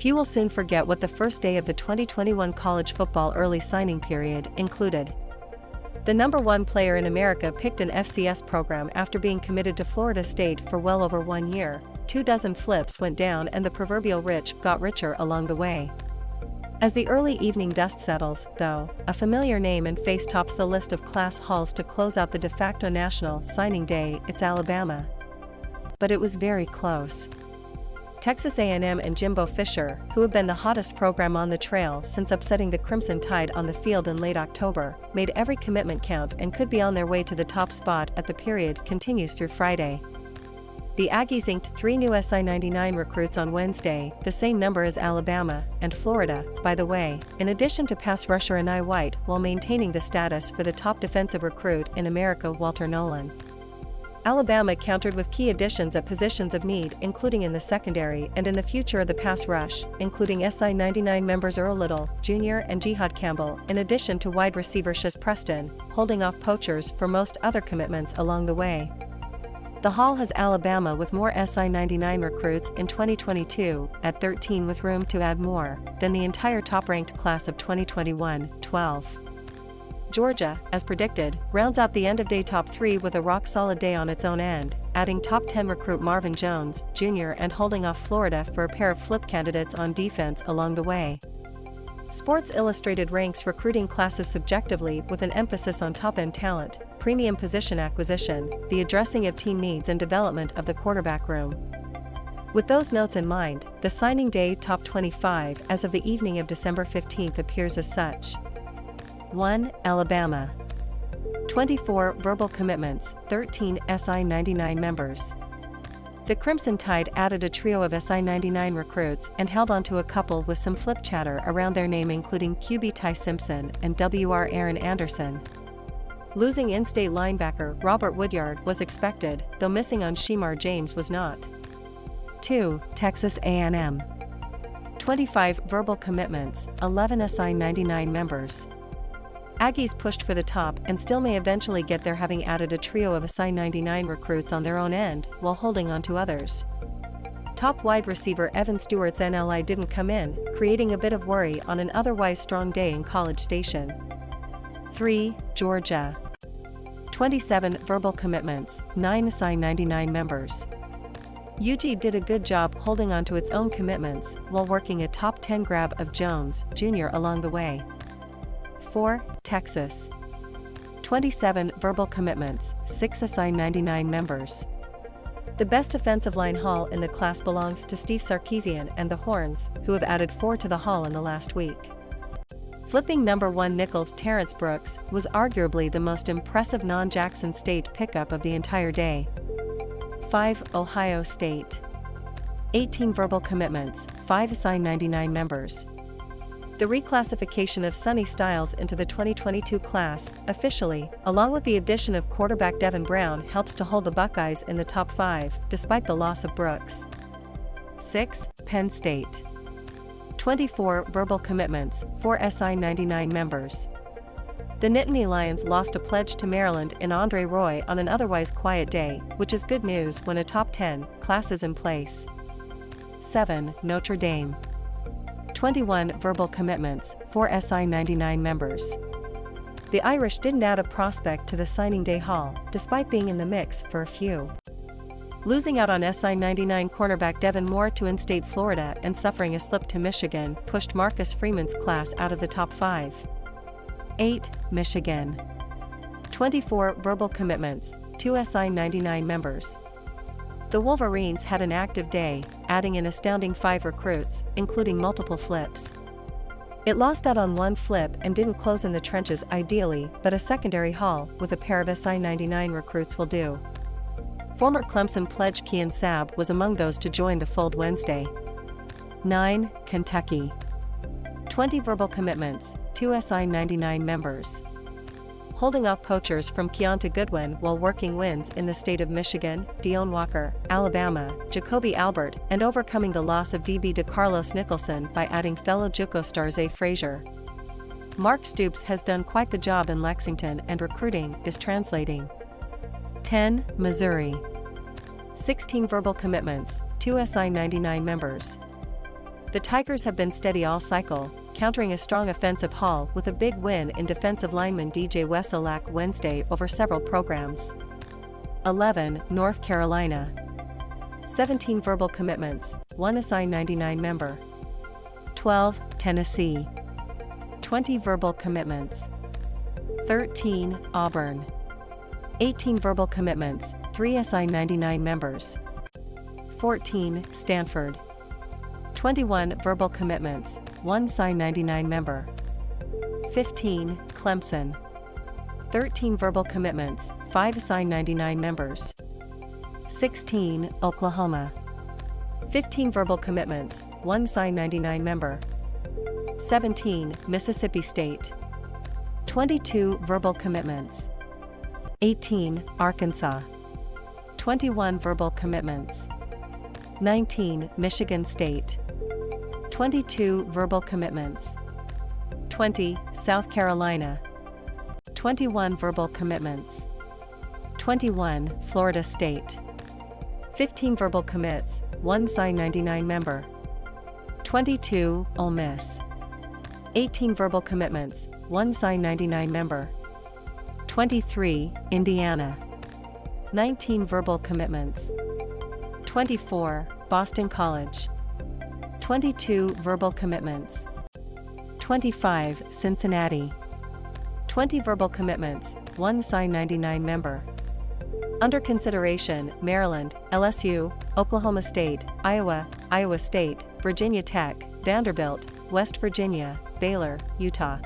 Few will soon forget what the first day of the 2021 college football early signing period included. The number one player in America picked an FCS program after being committed to Florida State for well over 1 year. 24 flips went down and the proverbial rich got richer along the way. As the early evening dust settles, though, a familiar name and face tops the list of class hauls to close out the de facto national signing day. It's Alabama. But it was very close. Texas A&M and Jimbo Fisher, who have been the hottest program on the trail since upsetting the Crimson Tide on the field in late October, made every commitment count and could be on their way to the top spot at the period continues through Friday. The Aggies inked 3 new SI-99 recruits on Wednesday, the same number as Alabama and Florida, by the way, in addition to pass rusher Enai White, while maintaining the status for the top defensive recruit in America Walter Nolen. Alabama countered with key additions at positions of need, including in the secondary and in the future of the pass rush, including SI-99 members Earl Little, Jr. and Jihad Campbell, in addition to wide receiver Shaz Preston, holding off poachers for most other commitments along the way. The haul has Alabama with more SI-99 recruits in 2022, at 13 with room to add more, than the entire top-ranked class of 2021, 12. Georgia, as predicted, rounds out the end-of-day top 3 with a rock-solid day on its own end, adding top 10 recruit Marvin Jones, Jr. and holding off Florida for a pair of flip candidates on defense along the way. Sports Illustrated ranks recruiting classes subjectively with an emphasis on top-end talent, premium position acquisition, the addressing of team needs and development of the quarterback room. With those notes in mind, the signing day top 25 as of the evening of December 15 appears as such. 1. Alabama. 24 verbal commitments, 13 SI-99 members. The Crimson Tide added a trio of SI-99 recruits and held on to a couple with some flip chatter around their name, including QB Ty Simpson and WR Aaron Anderson. Losing in-state linebacker Robert Woodyard was expected, though missing on Shemar James was not. 2. Texas A&M. 25 verbal commitments, 11 SI-99 members. Aggies pushed for the top and still may eventually get there, having added a trio of SI-99 recruits on their own end while holding on to others. Top wide receiver Evan Stewart's NLI didn't come in, creating a bit of worry on an otherwise strong day in College Station. 3. Georgia. 27 verbal commitments, 9 SI-99 members. UG did a good job holding on to its own commitments while working a top 10 grab of Jones, Jr. along the way. 4. Texas. 27 verbal commitments, 6 SI-99 members. The best defensive line haul in the class belongs to Steve Sarkisian and the Horns, who have added 4 to the haul in the last week. Flipping number 1 nickel Terrence Brooks was arguably the most impressive non-Jackson State pickup of the entire day. 5. Ohio State. 18 verbal commitments, 5 SI-99 members. The reclassification of Sonny Styles into the 2022 class, officially, along with the addition of quarterback Devin Brown, helps to hold the Buckeyes in the top 5, despite the loss of Brooks. 6. Penn State. 24 verbal commitments, 4 SI-99 members. The Nittany Lions lost a pledge to Maryland in Andre Roy on an otherwise quiet day, which is good news when a top 10 class is in place. 7. Notre Dame. 21 verbal commitments, 4 SI-99 members. The Irish didn't add a prospect to the signing day haul, despite being in the mix for a few. Losing out on SI-99 cornerback Devin Moore to in-state Florida and suffering a slip to Michigan pushed Marcus Freeman's class out of the top 5. 8. Michigan. 24 verbal commitments, 2 SI-99 members. The Wolverines had an active day, adding an astounding 5 recruits, including multiple flips. It lost out on 1 flip and didn't close in the trenches ideally, but a secondary haul with a pair of SI-99 recruits will do. Former Clemson pledge Kean Sabb was among those to join the fold Wednesday. 9. Kentucky. 20 verbal commitments, 2 SI-99 members. Holding off poachers from Keonta Goodwin while working wins in the state of Michigan, Deone Walker, Alabama, Jacoby Albert, and overcoming the loss of DB DeCarlos Nicholson by adding fellow JUCO star Zay Frazier. Mark Stoops has done quite the job in Lexington, and recruiting is translating. 10. Missouri. 16 verbal commitments, 2 SI-99 members. The Tigers have been steady all cycle, countering a strong offensive haul with a big win in defensive lineman DJ Wesolak Wednesday over several programs. 11. North Carolina. 17 verbal commitments, 1 assigned 99 member. 12. Tennessee. 20 verbal commitments. 13. Auburn. 18 verbal commitments, 3 assigned 99 members. 14. Stanford. 21 verbal commitments, 1 signed 99 member. 15. Clemson. 13 verbal commitments, 5 assigned 99 members. 16. Oklahoma. 15 verbal commitments, 1 signed 99 member. 17. Mississippi State. 22 verbal commitments. 18. Arkansas. 21 verbal commitments. 19. Michigan State. 22 verbal commitments. 20. South Carolina. 21 verbal commitments. 21. Florida State. 15 verbal commits, 1 signed 99 member. 22. Ole Miss. 18 verbal commitments, 1 signed 99 member. 23. Indiana. 19 verbal commitments. 24. Boston College. 22 verbal commitments. 25. Cincinnati. 20 verbal commitments, 1 signed 99 member. Under consideration: Maryland, LSU, Oklahoma State, Iowa, Iowa State, Virginia Tech, Vanderbilt, West Virginia, Baylor, Utah.